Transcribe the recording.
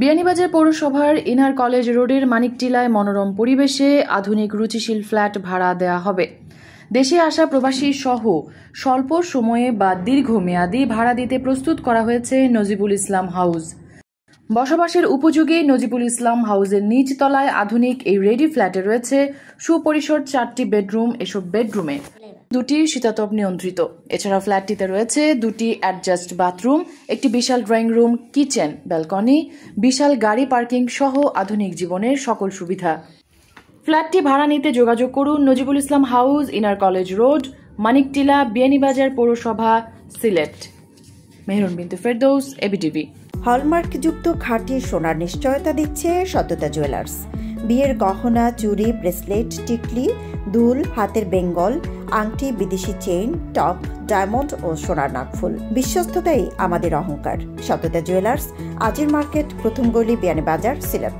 বিয়ানীবাজার পৌরসভার inner college রোডের মানিকটিলায় মনোরম পরিবেশে আধুনিক রুচিশীল ফ্ল্যাট ভাড়া দেওয়া হবে। দেশে আসা প্রবাসী সহ স্বল্প সময়ে বা দীর্ঘমেয়াদী ভাড়া দিতে প্রস্তুত করা হয়েছে নজিবুল ইসলাম হাউস। বসবাসের উপযোগী নজিবুল ইসলাম হাউসের নিচতলায় আধুনিক এই রেডি ফ্ল্যাটে রয়েছে সুপরিসর 4টি বেডরুম। এসব বেডরুমে 2টি শীতাতপ নিয়ন্ত্রিত। এছাড়া ফ্ল্যাটটিতে রয়েছে 2টি অ্যাডজাস্ট বাথরুম, একটি বিশাল ড্রয়িং রুম, কিচেন, ব্যালকনি, বিশাল গাড়ি পার্কিং সহ আধুনিক জীবনের সকল সুবিধা। ফ্ল্যাটটি ভাড়া নিতে যোগাযোগ করুন Nazibul Islam house, inner college road, Maniktila, Beanibazar পৌরসভা, সিলেট। মেহরুন বিনতে ফেরদৌস, এবিটিভি। হলমার্কযুক্ত খাঁটি সোনার নিশ্চয়তা দিচ্ছে সত্যতা জুয়েলার্স। বিয়ের গহনা, চুড়ি, ব্রেসলেট, টিকলি, দুল, হাতের বেঙ্গল, আংটি, বিদেশি চেইন, টপ, ডায়মন্ড ও সোনার নাকফুল। বিশ্বস্ততাই আমাদের অহংকার। সত্যতা জুয়েলার্স, আজির মার্কেট, প্রথম গলি, বিয়ানীবাজার, সিলেট।